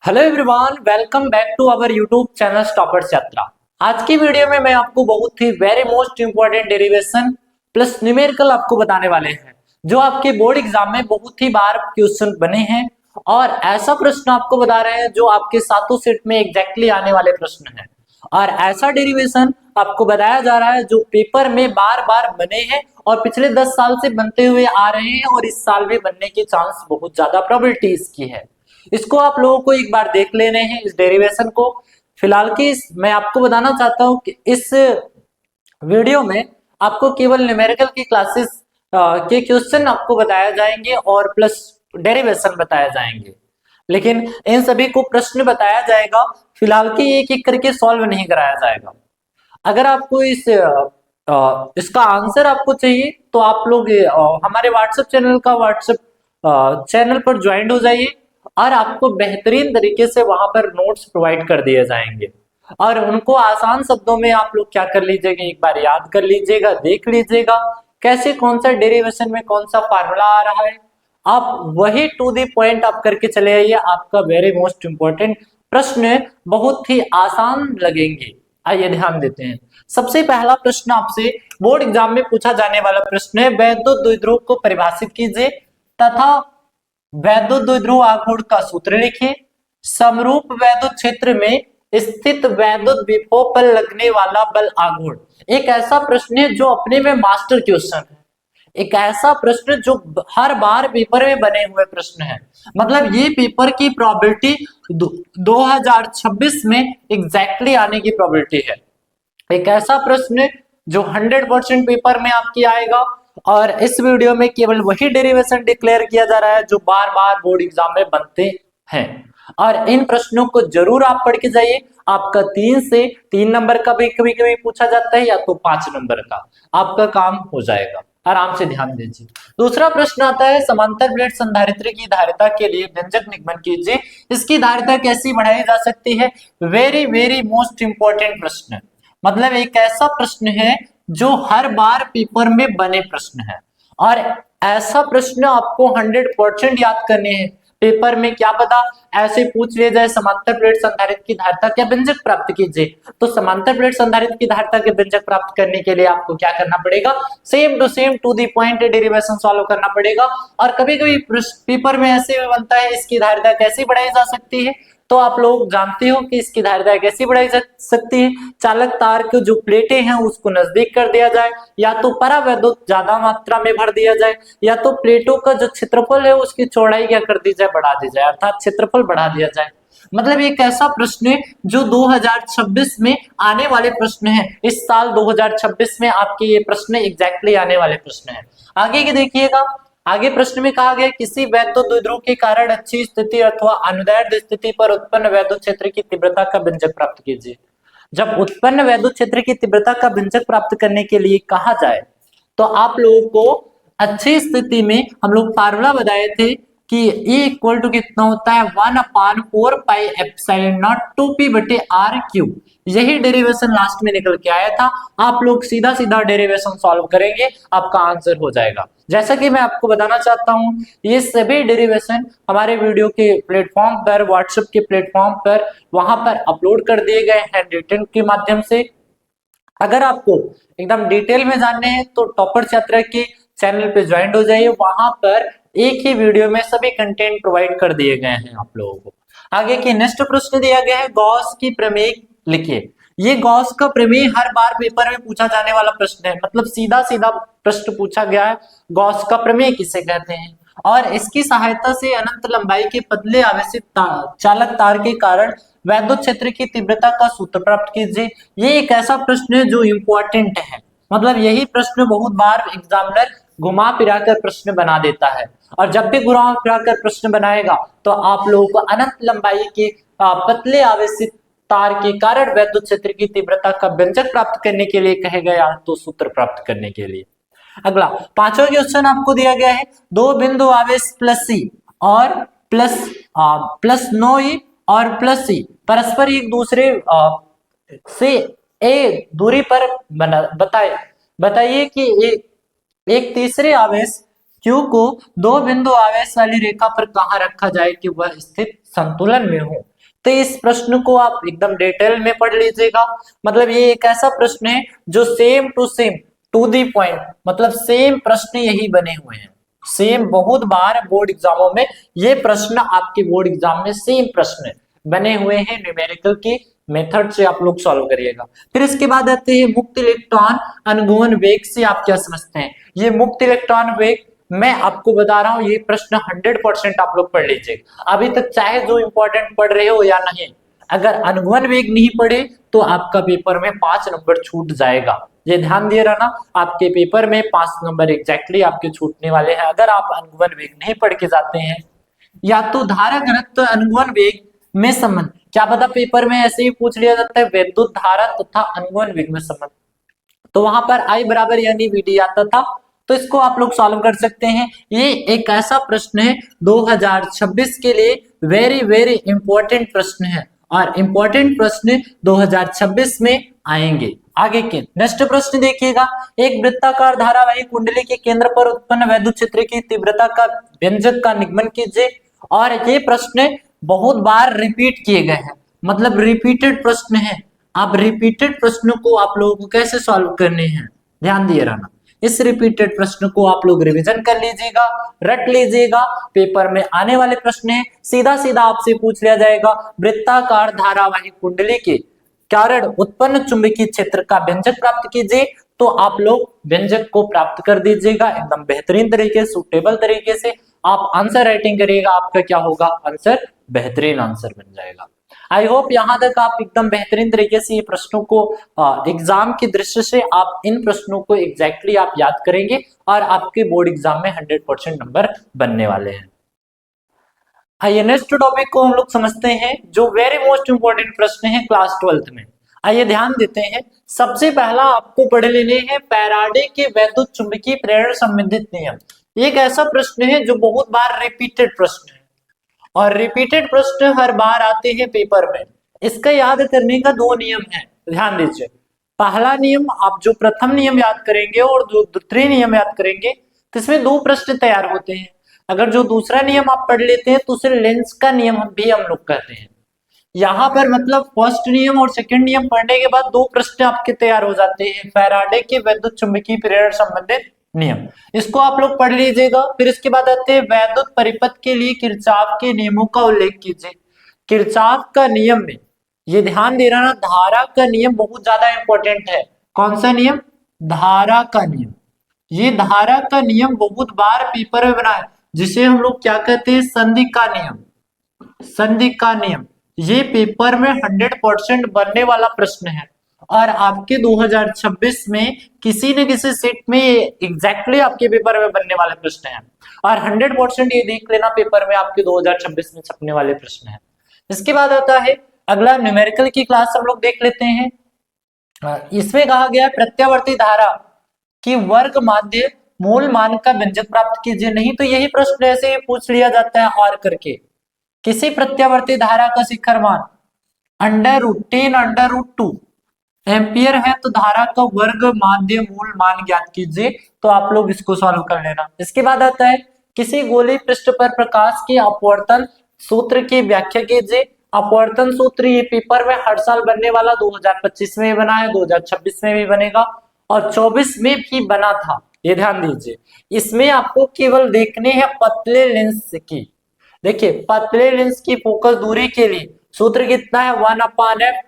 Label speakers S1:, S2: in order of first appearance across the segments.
S1: Hello everyone, welcome back to our YouTube channel toppers Yatra. आज की video में मैं आपको बहुत ही very most important derivation plus numerical आपको बताने वाले हैं, जो आपके बोर्ड एग्जाम में बहुत ही बार क्वेश्चन बने हैं और ऐसा प्रश्न आपको बता रहे हैं जो आपके सातों सेट में एग्जैक्टली आने वाले प्रश्न हैं। और ऐसा डेरिवेशन आपको बताया जा रहा है जो पेपर में बार बार बने हैं और पिछले 10 साल से बनते हुए आ रहे हैं और इस साल भी बनने की चांस बहुत ज्यादा प्रोबेबिलिटी इसकी है। इसको आप लोगों को एक बार देख लेने हैं इस डेरिवेशन को। फिलहाल की मैं आपको बताना चाहता हूं कि इस वीडियो में आपको केवल न्यूमेरिकल की क्लासेस के क्वेश्चन आपको बताया जाएंगे और प्लस डेरिवेशन बताया जाएंगे, लेकिन इन सभी को प्रश्न बताया जाएगा। फिलहाल की एक एक करके सॉल्व नहीं कराया जाएगा। अगर आपको इसका आंसर आपको चाहिए तो आप लोग हमारे व्हाट्सएप चैनल पर ज्वाइन हो जाइए और आपको बेहतरीन तरीके से वहां पर नोट्स प्रोवाइड कर दिए जाएंगे और उनको आसान शब्दों में आप लोग क्या कर लीजिएगा, एक बार याद कर लीजिएगा, देख लीजिएगा कैसे कौन सा डेरिवेशन में कौन सा फार्मूला आ रहा है। आप वही टू द पॉइंट आप करके चले आइए। आपका वेरी मोस्ट इंपॉर्टेंट प्रश्न बहुत ही आसान लगेंगे। आइए ध्यान देते हैं। सबसे पहला प्रश्न आपसे बोर्ड एग्जाम में पूछा जाने वाला प्रश्न है, वैद्युत द्विध्रुव को परिभाषित कीजिए तथा वैद्युत द्विध्रुव आघूर्ण का सूत्र लिखिए। समरूप वैद्युत क्षेत्र में स्थित वैद्युत विभव पर लगने वाला बल आघूर्ण। एक ऐसा प्रश्न है जो अपने में मास्टर क्वेश्चन है, एक ऐसा प्रश्न जो हर बार पेपर में बने हुए प्रश्न है। मतलब ये पेपर की प्रोबेबिलिटी 2026 में एग्जैक्टली आने की प्रोबेबिलिटी है। एक ऐसा प्रश्न जो 100% पेपर में आपकी आएगा और इस वीडियो में केवल वही डेरिवेशन डिक्लेयर किया जा रहा है जो बार बार बोर्ड एग्जाम में बनते हैं। और इन प्रश्नों को जरूर आप पढ़ के जाइए। आपका 3 नंबर का भी कभी कभी पूछा जाता है या तो 5 नंबर का, आपका काम हो जाएगा। आराम से ध्यान दीजिए। दूसरा प्रश्न आता है, समांतर प्लेट संधारित्र की धारिता के लिए व्यंजक निगमन कीजिए। इसकी धारिता कैसी बढ़ाई जा सकती है? वेरी वेरी मोस्ट इंपॉर्टेंट प्रश्न। मतलब एक ऐसा प्रश्न है जो हर बार पेपर में बने प्रश्न है और ऐसा प्रश्न आपको 100% याद करने हैं। पेपर में क्या पता ऐसे पूछ लिया जाए, समांतर प्लेट संधारित्र की धारिता क्या व्यंजक प्राप्त कीजिए। तो समांतर प्लेट संधारित्र की धारिता के व्यंजक प्राप्त करने के लिए आपको क्या करना पड़ेगा? Same to the point derivation solve करना पड़ेगा। और कभी कभी पेपर में ऐसे में बनता है, इसकी धारिता कैसे बढ़ाई जा सकती है? तो आप लोग जानते हो कि इसकी धारिता कैसी बढ़ाई जा सकती है? चालक तार के जो प्लेटें हैं उसको नजदीक कर दिया जाए, या तो परावैद्युत ज्यादा मात्रा में भर दिया जाए, या तो प्लेटों का जो क्षेत्रफल है उसकी चौड़ाई क्या कर दी जाए, बढ़ा दी जाए, अर्थात क्षेत्रफल बढ़ा दिया जाए। मतलब एक ऐसा प्रश्न है जो 2026 में आने वाले प्रश्न है। इस साल 2026 में आपके ये प्रश्न एग्जैक्टली आने वाले प्रश्न है। आगे के देखिएगा। आगे प्रश्न में कहा गया, किसी वैद्युत द्विध्रुव के कारण अच्छी स्थिति अथवा अनुदैर्ध्य स्थिति पर उत्पन्न वैद्युत क्षेत्र की तीव्रता का व्यंजक प्राप्त कीजिए। जब उत्पन्न वैद्युत क्षेत्र की तीव्रता का व्यंजक प्राप्त करने के लिए कहा जाए तो आप लोगों को अच्छी स्थिति में हम लोग फार्मूला बताए थे कि E इक्वल टू कितना होता है, 1/4 पाई एप्सिलॉन नॉट 2p बटे r क्यूब। यही डेरिवेशन लास्ट में निकल के आया था। आप लोग सीधा सीधा डेरिवेशन सॉल्व करेंगे, आपका आंसर हो जाएगा। जैसा कि मैं आपको बताना चाहता हूं, ये सभी डेरिवेशन हमारे वीडियो के प्लेटफॉर्म पर, व्हाट्सएप के प्लेटफॉर्म पर, वहां पर अपलोड कर दिए गए हैं रिटन के माध्यम से। अगर आपको एकदम डिटेल में जानने हैं तो टॉपर्स यात्रा के चैनल पे ज्वाइन हो जाइए। वहां पर एक ही वीडियो में सभी कंटेंट प्रोवाइड कर दिए गए हैं आप लोगों को। आगे के नेक्स्ट प्रश्न दिया गया है, गॉस की प्रमेय लिखिए। ये गॉस का प्रमेय हर बार पेपर में पूछा जाने वाला प्रश्न है। मतलब सीधा सीधा प्रश्न पूछा गया है, गॉस का प्रमेय किसे कहते हैं? और इसकी सहायता से अनंत लंबाई के पतले आवेशित चालक तार के कारण वैद्युत क्षेत्र की तीव्रता का सूत्र प्राप्त कीजिए। ये एक ऐसा प्रश्न है जो इंपॉर्टेंट है। मतलब यही प्रश्न बहुत बार एग्जामिनर घुमा फिरा कर प्रश्न बना देता है और जब भी घुमा फिरा कर प्रश्न बनाएगा तो आप लोगों को अनंत लंबाई के पतले आवेशित तार के कारण वैद्युत क्षेत्र की तीव्रता का व्यंजक प्राप्त करने के लिए कहेगा या तो सूत्र प्राप्त करने के लिए। अगला पांचवा क्वेश्चन आपको दिया गया है, दो बिंदु आवेश प्लस सी और प्लस नो ई और प्लस सी परस्पर एक दूसरे से ए दूरी पर बताइए कि एक तीसरे आवेश Q को दो बिंदु आवेश वाली रेखा पर कहां रखा जाए कि वह स्थित संतुलन में हो। तो इस प्रश्न को आप एकदम डिटेल में पढ़ लीजिएगा। मतलब ये एक ऐसा प्रश्न है जो same to same to the point, मतलब सेम प्रश्न यही बने हुए हैं, सेम बहुत बार बोर्ड एग्जामों में ये प्रश्न आपके बोर्ड एग्जाम में सेम प्रश्न बने हुए हैं, न्यूमेरिकल की मेथड से आप लोग सॉल्व करिएगा। फिर इसके बाद आते हैं मुक्त इलेक्ट्रॉन अनुगमन वेग से आप क्या समझते हैं। ये मुक्त इलेक्ट्रॉन वेग मैं आपको बता रहा हूं, ये प्रश्न 100% आप लोग पढ़ लीजिए। अभी तक चाहे जो इंपॉर्टेंट पढ़ रहे हो या नहीं, अगर अनुगमन वेग नहीं पढ़े तो आपका पेपर में 5 नंबर छूट जाएगा। ये ध्यान दिए रहना, आपके पेपर में 5 नंबर एग्जैक्टली आपके छूटने वाले हैं अगर आप अनुगमन वेग नहीं पढ़ के जाते हैं। या तो धारा घनत्व अनुगमन वेग में संबंध, क्या पता पेपर में ऐसे ही पूछ लिया जाता है विद्युत धारा तथा अनुगमन वेग में संबंध, तो वहां पर I बराबर यानी VD आता था, तो इसको आप लोग सॉल्व कर सकते हैं। ये एक ऐसा प्रश्न है 2026 के लिए वेरी वेरी इंपॉर्टेंट प्रश्न है, और इंपॉर्टेंट प्रश्न 2026 में आएंगे। आगे के नेक्स्ट प्रश्न देखिएगा, एक वृत्ताकार धारावाही कुंडली के केंद्र पर उत्पन्न वैद्युत क्षेत्र की तीव्रता का व्यंजक का निगमन कीजिए। और ये प्रश्न बहुत बार रिपीट किए गए हैं, मतलब रिपीटेड प्रश्न है। आप रिपीटेड प्रश्न को आप लोगों को कैसे सॉल्व करने हैं ध्यान दिए रहना। इस रिपीटेड प्रश्न को आप लोग रिवीजन कर लीजिएगा, रट लीजिएगा, पेपर में आने वाले प्रश्न है सीधा सीधा आपसे पूछ लिया जाएगा वृत्ताकार धारावाही कुंडली के कारण उत्पन्न चुंबकीय क्षेत्र का व्यंजक प्राप्त कीजिए, तो आप लोग व्यंजक को प्राप्त कर दीजिएगा एकदम बेहतरीन तरीके, सूटेबल तरीके से। आप आंसर राइटिंग करिएगा, आपका क्या होगा आंसर, बेहतरीन आंसर बन जाएगा। आई होप यहां तक आप एकदम बेहतरीन तरीके से ये प्रश्नों को एग्जाम की दृष्टि से आप इन प्रश्नों को एग्जैक्टली आप याद करेंगे और आपके बोर्ड एग्जाम में 100% नंबर बनने वाले हैं। आइए नेक्स्ट टॉपिक को हम लोग समझते हैं, जो वेरी मोस्ट इंपोर्टेंट प्रश्न है क्लास 12th में। आइए ध्यान देते हैं, सबसे पहला आपको पढ़ लेने हैं फैराडे के वैद्युत चुंबकीय प्रेरण संबंधित नियम। एक ऐसा प्रश्न है जो बहुत बार रिपीटेड प्रश्न है, और रिपीटेड प्रश्न हर बार आते हैं पेपर में। इसका याद करने का 2 नियम है, ध्यान दीजिए। पहला नियम आप जो प्रथम नियम याद करेंगे और जो द्वितीय नियम याद करेंगे तो इसमें 2 प्रश्न तैयार होते हैं। अगर जो दूसरा नियम आप पढ़ लेते हैं तो उसे लेंस का नियम भी हम लोग कहते हैं। यहाँ पर मतलब फर्स्ट नियम और सेकंड नियम पढ़ने के बाद 2 प्रश्न आपके तैयार हो जाते हैं, फैराडे के वैद्युत चुंबकीय प्रेरण संबंधित नियम, इसको आप लोग पढ़ लीजिएगा। फिर इसके बाद आते हैं वैद्युत परिपथ के लिए किरचॉफ के नियमों का उल्लेख कीजिए। किरचॉफ का नियम में ये ध्यान दे रहा, धारा का नियम बहुत ज्यादा इंपॉर्टेंट है। कौन सा नियम, धारा का नियम। ये धारा का नियम बहुत बार पेपर में बना है, जिसे हम लोग क्या कहते हैं, संधि का नियम। संधि का नियम ये पेपर में 100% बनने वाला प्रश्न है, और आपके 2026 में किसी न किसी सेट में एग्जैक्टली आपके पेपर में बनने वाले प्रश्न हैं, और 100% ये देख लेना पेपर में आपके 2026 में छपने वाले प्रश्न हैं। इसके बाद आता है अगला न्यूमेरिकल की क्लास हम लोग देख लेते हैं। इसमें कहा गया प्रत्यावर्ती धारा की वर्ग माध्य मूल मान का व्यंजक प्राप्त कीजिए। नहीं तो यही प्रश्न ऐसे ही पूछ लिया जाता है और करके, किसी प्रत्यावर्ती धारा का शिखर मान √10√2 एम्पियर है, तो धारा का वर्ग माध्य मूल मान ज्ञात कीजिए। तो आप लोग इसको सॉल्व कर लेना। इसके बाद आता है किसी गोलीय पृष्ठ पर प्रकाश के अपवर्तन सूत्र की व्याख्या कीजिए। अपवर्तन सूत्र ये पेपर में हर साल बनने वाला, 2025 में भी बना है, 2026 में भी बनेगा, और 24 में भी बना था, ये ध्यान दीजिए। इसमें आपको केवल देखने हैं पतले लेंस की। देखिए पतले लेंस की फोकस दूरी के लिए सूत्र कितना है, 1/f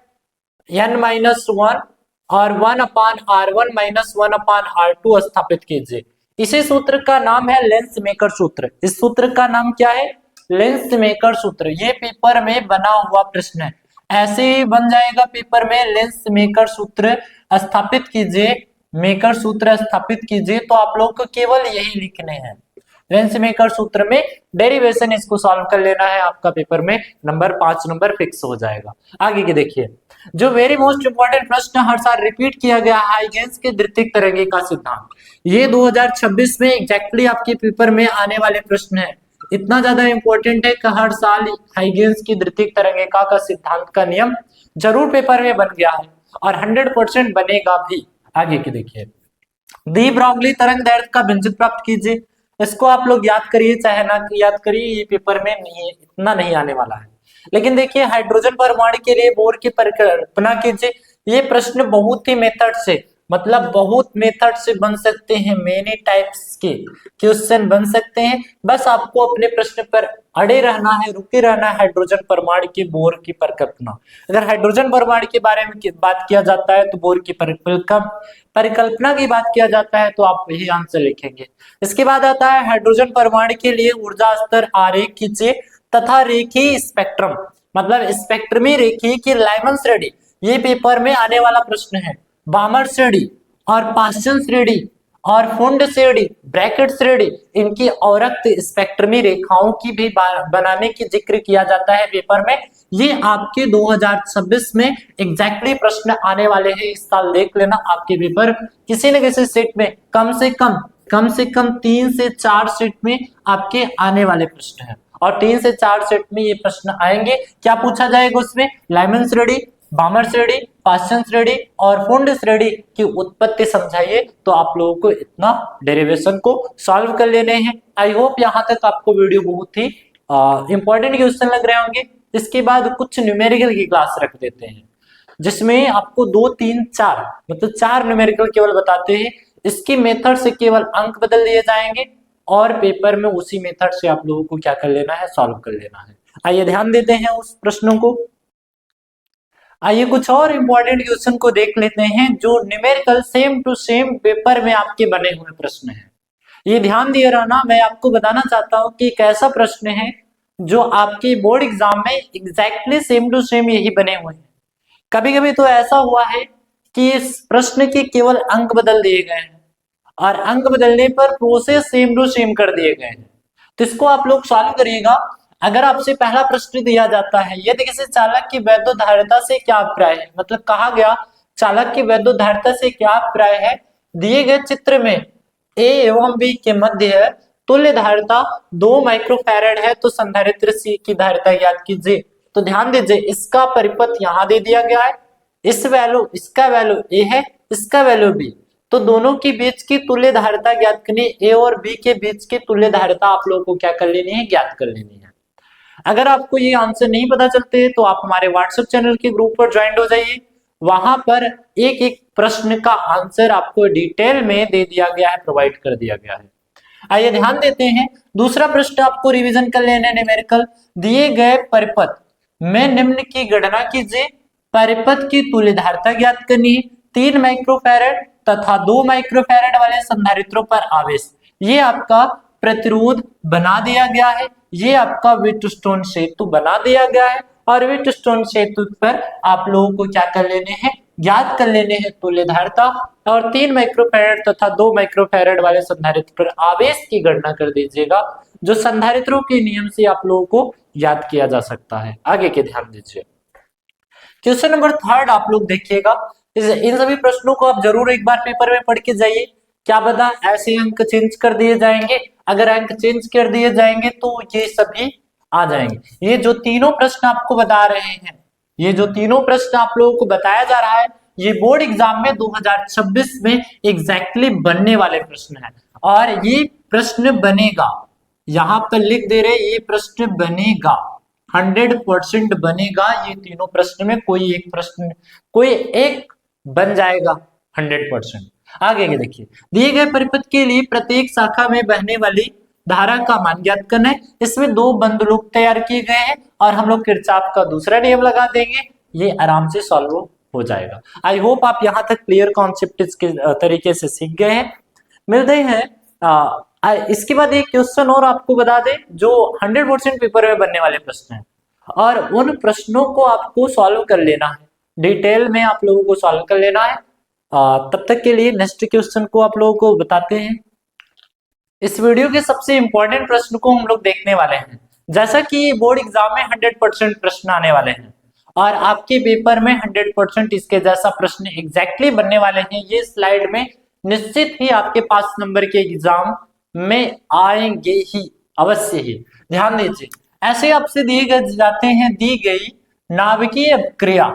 S1: n-1 और 1/r1 - 1/r2 स्थापित कीजिए। इसी सूत्र का नाम है लेंस मेकर सूत्र। इस सूत्र का नाम क्या है, लेंस मेकर सूत्र। ये पेपर में बना हुआ प्रश्न है, ऐसे ही बन जाएगा पेपर में, लेंस मेकर सूत्र स्थापित कीजिए, मेकर सूत्र स्थापित कीजिए। तो आप लोग को केवल यही लिखने हैं, लेंस मेकर सूत्र में डेरिवेशन इसको सॉल्व कर लेना है, आपका पेपर में नंबर 5 नंबर फिक्स हो जाएगा। आगे के देखिए, जो वेरी मोस्ट इंपॉर्टेंट प्रश्न हर साल रिपीट किया गया, हाइगेंस के द्वितीयक तरंगे का सिद्धांत। ये 2026 में एग्जैक्टली आपके पेपर में आने वाले प्रश्न है। इतना ज्यादा इंपॉर्टेंट है कि हर साल हाइगेंस की द्वितीयक तरंगिका का सिद्धांत का नियम जरूर पेपर में बन गया है, और 100% बनेगा भी। आगे के देखिए, डी ब्रॉगली तरंग दैर्ध्य का व्यंजक प्राप्त कीजिए। इसको आप लोग याद करिए चाहे ना याद करिए, ये पेपर में नहीं इतना नहीं आने वाला है। लेकिन देखिए हाइड्रोजन परमाणु के लिए बोर की परिकल्पना कीजिए। ये प्रश्न बहुत ही मेथड से, मतलब बहुत मेथड से बन सकते हैं, मेनी टाइप्स के क्वेश्चन बन सकते हैं। बस आपको अपने प्रश्न पर अड़े रहना है, रुके रहना है। हाइड्रोजन परमाणु के बोर की परिकल्पना, अगर हाइड्रोजन परमाणु के बारे में बात किया जाता है तो बोर की परिकल्पना की बात किया जाता है, तो आप यही आंसर लिखेंगे। इसके बाद आता है हाइड्रोजन परमाणु के लिए ऊर्जा स्तर आरेख खींचिए तथा रेखीय स्पेक्ट्रम, मतलब स्पेक्ट्रमी रेखीय की लाइमन श्रेणी, ये पेपर में आने वाला प्रश्न है। बामर श्रेणी और पाश्चन श्रेणी और फुंड श्रेणी, ब्रैकेट श्रेणी, इनकी औरक्त स्पेक्ट्रमी रेखाओं की भी बनाने की जिक्र किया जाता है पेपर में। ये आपके 2026 में एग्जैक्टली प्रश्न आने वाले हैं, इस साल देख लेना। आपके पेपर किसी न किसी सेट में कम से कम 3 से 4 सेट में आपके आने वाले प्रश्न हैं, और 3 से 4 सेट में ये प्रश्न आएंगे। क्या पूछा जाएगा उसमें? लाइमन श्रेणी, बामर श्रेणी, पाश्चन श्रेणी और फुंड श्रेणी की उत्पत्ति समझाइए। तो आप लोगों को इतना डेरिवेशन को सॉल्व कर लेने हैं। आई होप यहाँ तक आपको वीडियो बहुत ही इंपॉर्टेंट क्वेश्चन लग रहे होंगे। इसके बाद कुछ न्यूमेरिकल की क्लास रख देते हैं, जिसमें आपको 2, 3, 4 मतलब 4 न्यूमेरिकल केवल बताते हैं। इसकी मेथड से केवल अंक बदल दिए जाएंगे और पेपर में उसी मेथड से आप लोगों को क्या कर लेना है? सॉल्व कर लेना है। आइए ध्यान देते हैं उस प्रश्नों को। आइए कुछ और इंपॉर्टेंट क्वेश्चन को देख लेते हैं जो numerical same to same paper में आपके बने हुए प्रश्न हैं। ये ध्यान दिए रहना, मैं आपको बताना चाहता हूं कि एक ऐसा प्रश्न है जो आपके बोर्ड एग्जाम में एग्जैक्टली सेम टू सेम यही बने हुए हैं। कभी कभी तो ऐसा हुआ है कि इस प्रश्न के केवल अंक बदल दिए गए हैं और अंक बदलने पर प्रोसेस सेम टू सेम कर दिए गए हैं। तो इसको आप लोग सॉल्व करिएगा। अगर आपसे पहला प्रश्न दिया जाता है, यदि किसी चालक की वैद्युतधारिता से क्या अभिप्राय है, मतलब कहा गया चालक की वैद्युतधारिता से क्या अभिप्राय है, दिए गए चित्र में ए एवं बी के मध्य तुल्य धारिता 2 माइक्रोफैरड है, तो संधारित्र सी की धारिता ज्ञात कीजिए। तो ध्यान दीजिए, इसका परिपथ यहां दे दिया गया है, इसका वैल्यू ए है, इसका वैल्यू बी, तो दोनों के बीच की तुल्य धारिता ज्ञात करनी, ए और बी के बीच की तुल्य धारिता आप लोगों को क्या कर लेनी है? ज्ञात कर लेनी है। अगर आपको ये आंसर नहीं पता चलते तो आप हमारे व्हाट्सएप चैनल के ग्रुप पर ज्वाइन हो जाइए। वहां पर एक एक प्रश्न का आंसर आपको डिटेल में दे दिया गया है, प्रोवाइड कर दिया गया है। आइए ध्यान देते हैं। दूसरा प्रश्न आपको रिवीजन कर लेने न्यूमेरिकल, दिए गए परिपथ में निम्न की गणना कीजिए। परिपथ की तुल्य धारिता ज्ञात करनी है। 3 माइक्रोफैरड तथा 2 माइक्रोफैरड वाले संधारित्रों पर आवेश, ये आपका प्रतिरोध बना दिया गया है, ये आपका व्हीटस्टोन सेतु बना दिया गया है, और व्हीटस्टोन सेतु पर आप लोगों को क्या कर लेने हैं? ज्ञात कर लेने हैं तुल्य धारिता, और 3 माइक्रोफैरड तथा 2 माइक्रोफैरड वाले संधारित्र पर आवेश की गणना कर दीजिएगा, जो संधारित्रों के नियम से आप लोगों को याद किया जा सकता है। आगे के ध्यान दीजिए। क्वेश्चन नंबर 3 आप लोग देखिएगा। इन सभी प्रश्नों को आप जरूर एक बार पेपर में पढ़ के जाइए। क्या पता ऐसे अंक चेंज कर दिए जाएंगे, अगर अंक चेंज कर दिए जाएंगे तो ये सभी आ जाएंगे। ये जो तीनों प्रश्न आपको बता रहे हैं, ये जो तीनों प्रश्न आप लोगों को बताया जा रहा है, ये बोर्ड एग्जाम में 2026 में एग्जैक्टली बनने वाले प्रश्न है, और ये प्रश्न बनेगा, यहां पर लिख दे रहे, ये प्रश्न बनेगा, 100% बनेगा। ये तीनों प्रश्न में कोई एक बन जाएगा 100%। आगे के देखिए, दिए गए परिपथ के लिए प्रत्येक शाखा में बहने वाली धारा का मान ज्ञात करना है। इसमें 2 बंधलूप तैयार किए गए हैं और हम लोग किरचॉफ का दूसरा नियम लगा देंगे, ये आराम से सॉल्व हो जाएगा। आई होप आप यहां तक क्लियर कॉन्सेप्ट के तरीके से सीख गए हैं। मिलते हैं इसके बाद एक क्वेश्चन और आपको बता दें जो 100% पेपर में बनने वाले प्रश्न हैं, और उन प्रश्नों को आपको सॉल्व कर लेना है, डिटेल में आप लोगों को सॉल्व कर लेना है। तब तक के लिए नेक्स्ट क्वेश्चन को आप लोगों को बताते हैं। इस वीडियो के सबसे इंपॉर्टेंट प्रश्न को हम लोग देखने वाले हैं। जैसा कि बोर्ड एग्जाम में 100% प्रश्न आने वाले हैं और आपके पेपर में 100% इसके जैसा प्रश्न एग्जैक्टली बनने वाले हैं, ये स्लाइड में निश्चित ही आपके पास नंबर के एग्जाम में आएंगे ही, अवश्य ही। ध्यान दीजिए, ऐसे आपसे दिए गए जाते हैं, दी गई नाभिकीय क्रिया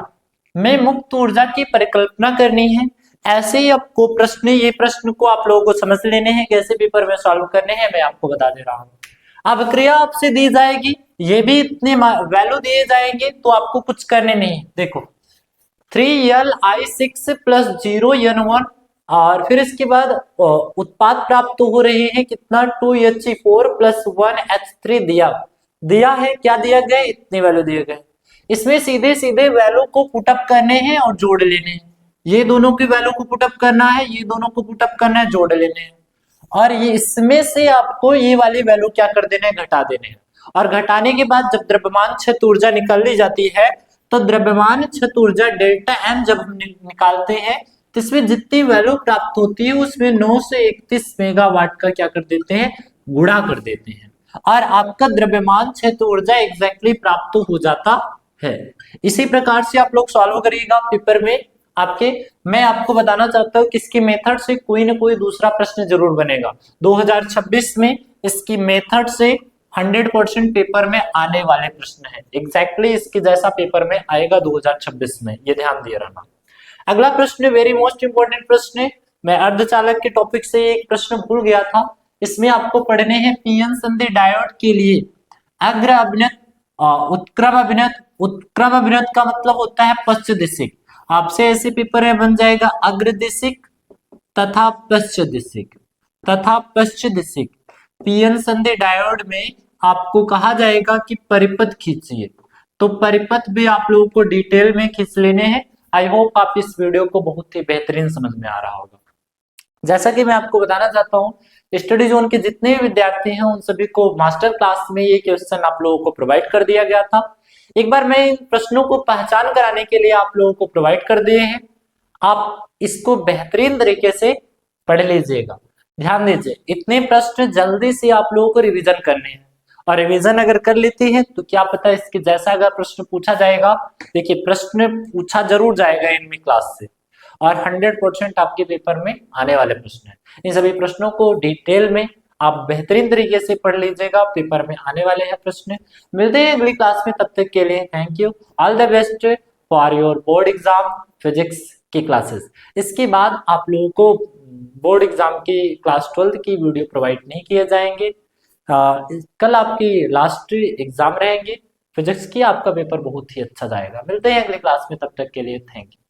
S1: में मुक्त ऊर्जा की परिकल्पना करनी है। ऐसे ही आपको प्रश्न, ये प्रश्न को आप लोगों को समझ लेने हैं, कैसे पेपर में सॉल्व करने हैं, मैं आपको बता दे रहा हूँ। अब क्रिया आपसे दी जाएगी, ये भी इतने वैल्यू दिए जाएंगे, तो आपको कुछ करने नहीं है। देखो 3Li6 प्लस 0N1, और फिर इसके बाद उत्पाद प्राप्त हो रहे हैं कितना, 2He4 प्लस 1H3 दिया दिया है। क्या दिया गया, इतने वैल्यू दिए गए। इसमें सीधे सीधे वैल्यू को पुटअप करने हैं और जोड़ लेने हैं। ये दोनों की वैल्यू को पुटअप करना है, ये दोनों को पुटअप करना है, जोड़ लेने हैं। और ये इसमें से आपको ये वाली वैल्यू क्या कर देना है, घटा देने हैं। और घटाने के बाद जब द्रव्यमान क्षत ऊर्जा निकाल ली जाती है, तो द्रव्यमान क्षत ऊर्जा डेल्टा एम जब हम निकालते हैं, तो इसमें जितनी वैल्यू प्राप्त होती है उसमें 9 से 31 मेगावाट का क्या कर देते हैं, गुणा कर देते हैं, और आपका द्रव्यमान क्षेत्र ऊर्जा एग्जैक्टली प्राप्त हो जाता है। इसी प्रकार से आप लोग सॉल्व करिएगा पेपर में आपके। मैं आपको बताना चाहता हूं कि इसकी मेथड से कोई ना कोई दूसरा प्रश्न जरूर बनेगा 2026 में। इसकी मेथड से 100% पेपर में आने वाले प्रश्न है, एग्जैक्टली इसके जैसा पेपर में आएगा 2026 में, ये ध्यान दिए रहना। अगला प्रश्न वेरी मोस्ट इंपोर्टेंट प्रश्न है। मैं अर्धचालक के टॉपिक से एक प्रश्न भूल गया था। इसमें आपको पढ़ने हैं पीएन संधि डायोड के लिए अग्र अभिनत उत्क्रम अभिनत। उत्क्रम अभिनत का मतलब होता है पश्च दिशिक। आपसे ऐसे पेपर में बन जाएगा अग्र दिशिक तथा पश्च दिशिक, तथा पश्च दिशिक। पीएन संधि डायोड में आपको कहा जाएगा कि परिपथ खींचिए, तो परिपथ भी आप लोगों को डिटेल में खींच लेने हैं। आई होप आप इस वीडियो को बहुत ही बेहतरीन समझ में आ रहा होगा। जैसा कि मैं आपको बताना चाहता हूँ, स्टडी जोन के जितने भी विद्यार्थी हैं उन सभी को मास्टर क्लास में ये क्वेश्चन आप लोगों को प्रोवाइड कर दिया गया था। एक बार मैं इन प्रश्नों को पहचान कराने के लिए आप लोगों को प्रोवाइड कर दिए हैं। आप इसको बेहतरीन तरीके से पढ़ लीजिएगा। ध्यान दीजिए, इतने प्रश्न जल्दी से आप लोगों को रिवीजन करने हैं, और रिवीजन अगर कर लेती है तो क्या पता इसके जैसा अगर प्रश्न पूछा जाएगा। देखिए प्रश्न पूछा जरूर जाएगा इनमें क्लास से, और 100% आपके पेपर में आने वाले प्रश्न हैं। इन सभी प्रश्नों को डिटेल में आप बेहतरीन तरीके से पढ़ लीजिएगा, पेपर में आने वाले हैं प्रश्न। मिलते हैं अगली क्लास में, तब तक के लिए thank you. All the best for your board exam physics की क्लासेस। इसके बाद आप लोगों को बोर्ड एग्जाम की क्लास 12th की वीडियो प्रोवाइड नहीं किए जाएंगे। कल आपकी लास्ट एग्जाम रहेंगे फिजिक्स की, आपका पेपर बहुत ही अच्छा जाएगा। मिलते हैं अगली क्लास में, तब तक के लिए थैंक यू।